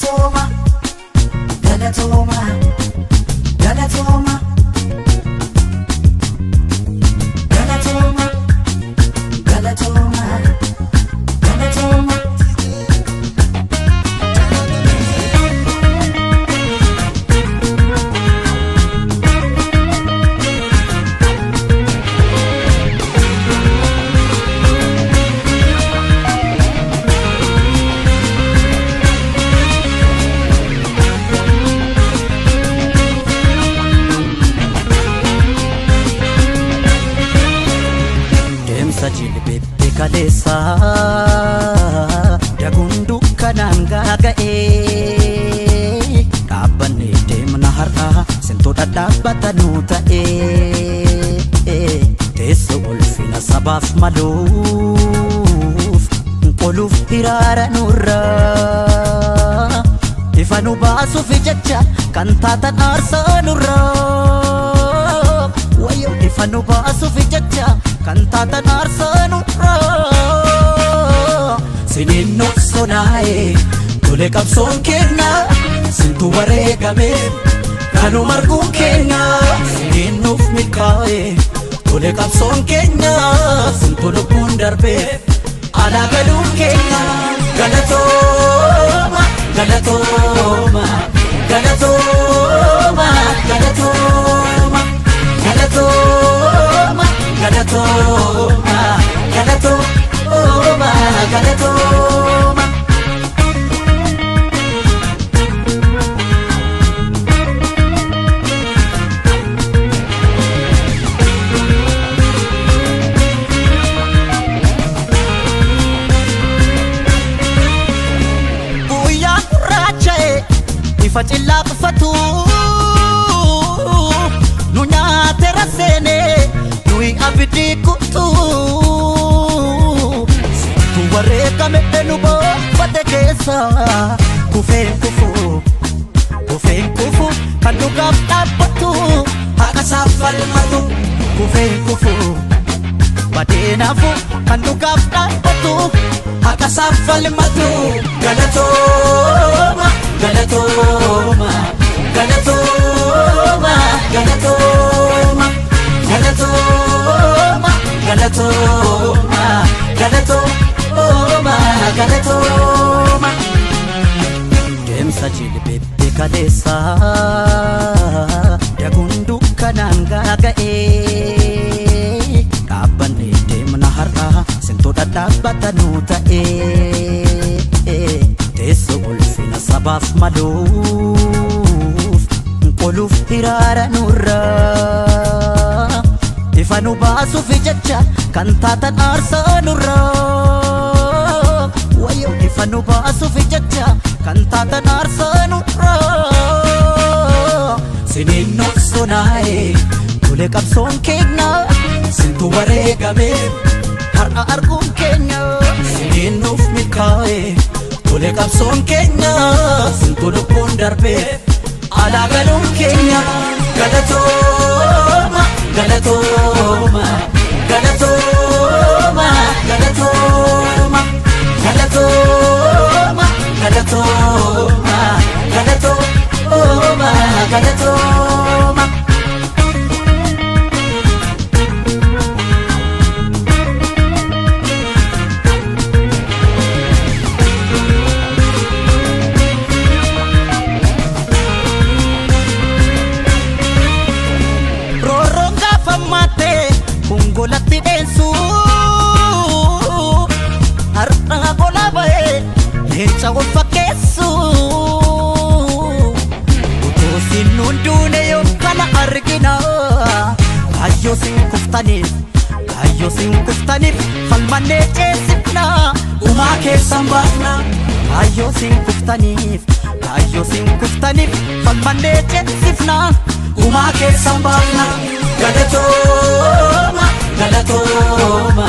galatoma, galatoma, galatoma, galatoma, galatoma, galatoma. Jilbebe kalesa dagundu kananga gahee dhaabbanne deemna har'a sintuu dhadhaabbatanu ta'ee teessa ulfina sabaaf maluuf qoluuf hiraara nurraa ifa nu baasuuf jecha kan taatan aarsaa nurraa wayyoo ifa nu baasuuf jecha kan taatan aarsaa nurraa siniin nuuf sonaa'e tole qabsoon keenya sintuu wareegame kanu marguun keenya siniin nuuf milkaa'e tole qabsoon keenya sintuu lubbuun darbe alaa galuun keenya galatooma galatooma galatooma galatooma galatooma galatoma galatoma galatoma guyyaa gurraacha'e ifa cillaaqfatu nu nyaate raseene nuyi abiddi kutu sintu wareegame nu boofate keessa kufeen kufu kan dhugaaf dhaabbatu haqa isaaf falmatu kufeen kufu badeenaafu kan dhugaaf dhaabbatu haqa isaaf falmatu galatooma galatooma galatooma galatooma galatoma galatoma galatoma galatoma deemsa jilbebe kalesa dagundu kananga gahee dhaabbanne deemna har'a sintuu dhadhaabbatanu ta'ee teessa ulfina sabaaf maluuf qoluuf hiraara nurraa ifa nu baasuuf jecha kan taatan aarsaa nurraa wayyoo ifa nu baasuuf jecha kan taatan aarsaa nurraa siniin nuuf sonaa'e tole qabsoon keenya sintuu wareegame har'a arguun keenya siniin nuuf milkaa'e tole qabsoon keenya sintuu lubbuun darbe alaa galuun keenya galatooma galatoma galatoma galatoma galatoma galatoma galatoma galatoma golatti deensu har'a gola ba'e leenca wal fakkeessu utuu sin hunduune yoo kana argina kaayyoo sin kuftaniif falmannee ceesifna umaa keessan baafna kaayyoo sin kuftaniif falmannee ceesifna umaa keessan baafna galatooma galatoma